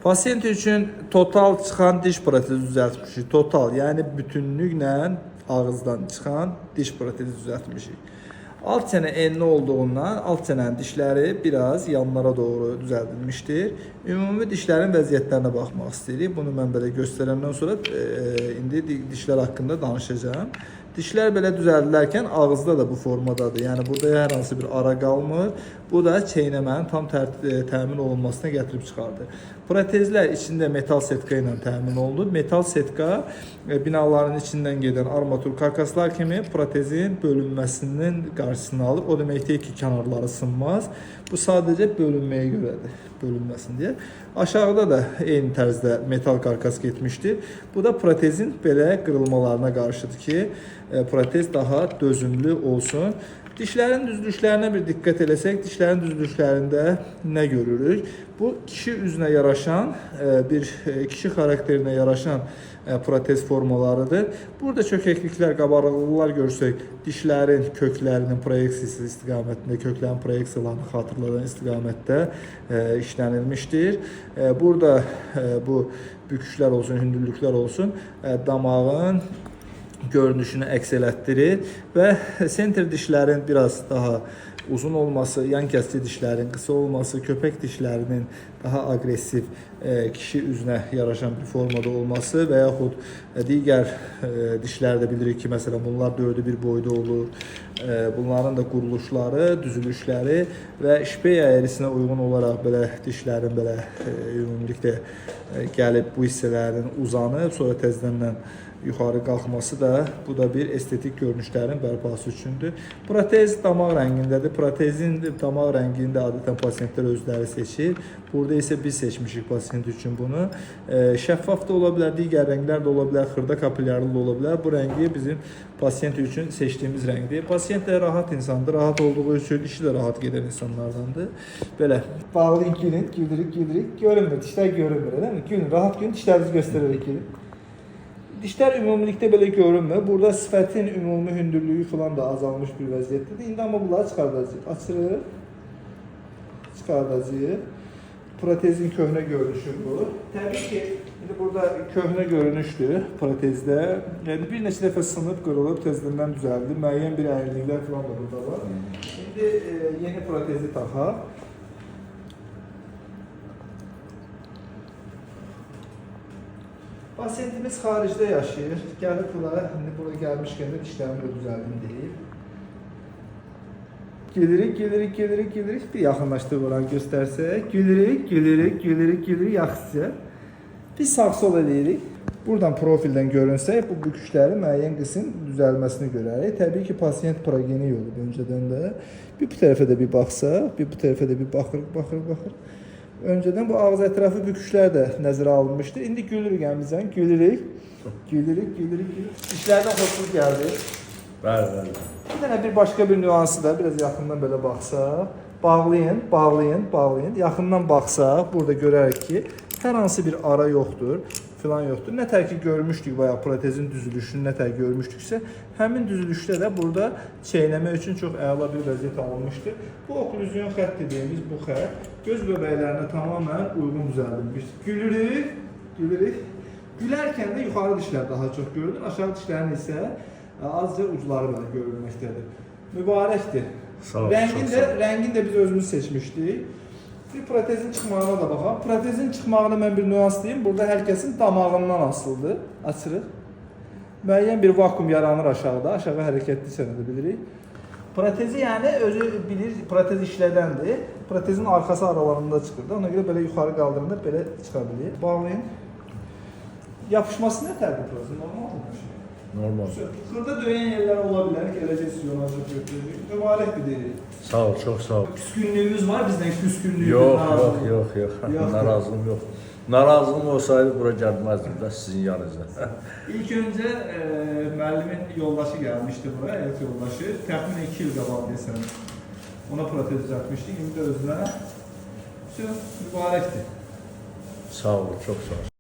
Pasient üçün total çıxan diş protezi düzəltmişik. Total, yəni bütünlüklə ağızdan çıxan diş protezi düzəltmişik. Alt çənə enli olduğundan alt çənənin dişləri biraz yanlara doğru düzəldilmişdir. Ümumi dişlərin vəziyyətlərinə baxmaq istəyirik. Bunu mən belə göstərəndən sonra indi dişlər haqqında danışacağım. Dişlər belə düzəldilərkən ağızda da bu formadadır. Yəni burada hər hansı bir ara qalmır. Bu da çeynəmənin tam təmin olunmasına gətirib çıxardır. Protezlər içində metal setka ilə təmin olunur. Metal setka binaların içindən gedən armatur karkaslar kimi protezin bölünməsinin qarşısını alır. O deməkdir ki, kənarları sınmaz. Bu sadəcə bölünməyə görədir, bölünməsin deyə. Aşağıda da eyni tərzdə metal karkas getmişdir. Bu da protezin belə qırılmalarına qarşıdır ki, protez daha dözümlü olsun. Dişlərin düzülüşlərinə bir diqqət eləsək, dişlərin düzülüşlərində nə görürük? Bu kişi üzünə yaraşan, kişi xarakterinə yaraşan protez formalarıdır. Burada çökəkliklər, qabarıqlıqlar görsək, dişlərin köklərinin proyeksiyası istiqamətində, köklərin proyeksiyalarını xatırladan istiqamətdə işlənilmişdir. Burada bu büküşlər olsun, hündürlüklər olsun, damağın görünüşünü əks elətdirir və senter dişlərin biraz daha uzun olması, yan kəsli dişlərin qısa olması, köpək dişlərinin daha aqressiv kişi üzünə yaraşan bir formada olması və yaxud digər dişlərdə bilirik ki, məsələn, bunlar 4-ü bir boyda olur. Bunların da quruluşları, düzülüşləri və şpey əyrisinə uyğun olaraq belə dişlərin belə ümumilikdə gəlib bu hissələrin uzanıb, sonra təzədən yuxarı qalxması da bu da bir estetik görünüşlərin bərpası üçündür. Protez damaq rəngindədir. Protezin damaq rəngində adətən pasientlər özləri seçir. Burada isə biz seçmişik pasient üçün bunu. Şəffaf da ola bilər, digər rənglər də ola bilər, xırda kapilyarlı da ola bilər. Bu rəngi bizim pasient üçün seçdiyimiz rəngdir. Pasient də rahat insandır. Rahat olduğu üçün işi də rahat gedən insanlardandır. Belə. Bağlayın, gülün, güldürük. Görünmür, dişlər görünmür, değil mi? Gülün, rahat gülün, dişlərinizi göstərərək gülün. Dişlər ümumilikdə belə görünmür. Burada sifətin ümumi hündürlüyü falan da azalmış bir vəziyyətdədir. İndi amma bunları çıxardacağıq. Açırıq. Çıxardacağıq. Protezin köhnə görünüşü bu. Təbii ki, indi burada köhnə görünüşdür protezdə. Yəni bir neçə dəfə sınıb, qırılıb, təzədən düzəldi. Müəyyən bir əyriliklər falan da burada var. İndi yeni protezi taxaq. Pasientimiz xaricdə yaşayır. Gəlib bura, indi bura gəlmişkən də dişlərimi düzəldim deyib. Gülürük. Bir yaxınlaşdırıb oranı göstərsək. Gülürük, yaxşıca. Biz sağ-sol eləyirik. Buradan profildən görünsək, bu büküşlərin müəyyən qism düzəlməsini görərik. Təbii ki, pasient progenik olub öncədən də. Bir bu tərəfə də bir baxsaq, bir bu tərəfə də bir baxırıq. Öncədən bu ağız ətrafı büküşlər də nəzərə alınmışdı. İndi gülürük əmizən, gülürük. Dişlərdən xoşluq gəldi. Bəli. Bir dənə bir başqa bir nüansı da, biraz yaxından belə baxsaq. Bağlayın. Yaxından baxsaq, burada görərik ki, hər hansı bir ara yoxdur, filan yoxdur. Nətər ki, görmüşdük bayaq protezin düzülüşünü, nətər görmüşdüksə, həmin düzülüşdə də burada çeynəmə üçün çox əla bir vəziyyət alınmışdır. Bu oklüzyon xətt dediyimiz bu xətt göz bəbəklərinə tamamən uyğun düzəldilmiş. Gülürük. Gülərkən də yuxarı dişlər daha çox görünür, aşağı dişlərin isə azca ucları belə görülməkdədir. Mübarəkdir. Rəngin də biz özümüz seçmişdik. Bir protezin çıxmağına da baxaq. Protezin çıxmağına mən bir nüans deyim. Burada hər kəsin damağından asılıdır. Açırıq. Müəyyən bir vakuum yaranır aşağıda. Aşağı hərəkətli sənədə bilirik. Protezi yəni özü bilir, protez işlədəndir. Protezin arxası aralarında çıxır da. Ona görə belə yuxarı qaldırında belə çıxa bilir. Bağlayın. Yapışması nə tərdir protezin? Normaldır. Normal. Xırda döyən yerlər ola bilər, gələcək siyonacaq götürürük. Mübarək bir deyirik. Sağ ol, çox sağ ol. Küskünlüyümüz var bizdən, küskünlüyümüz. Yox. Narazılığım yox. Narazılığım olsaydı bura gəlməzdim də sizin yanınıza. İlk öncə müəllimin yoldaşı gəlmişdi buraya, həyat yoldaşı. Təxminən 2 il qabaq desəm. Ona protez düzəltmişdik, indi də özünə. Mübarəkdir. Sağ ol, çox sağ ol.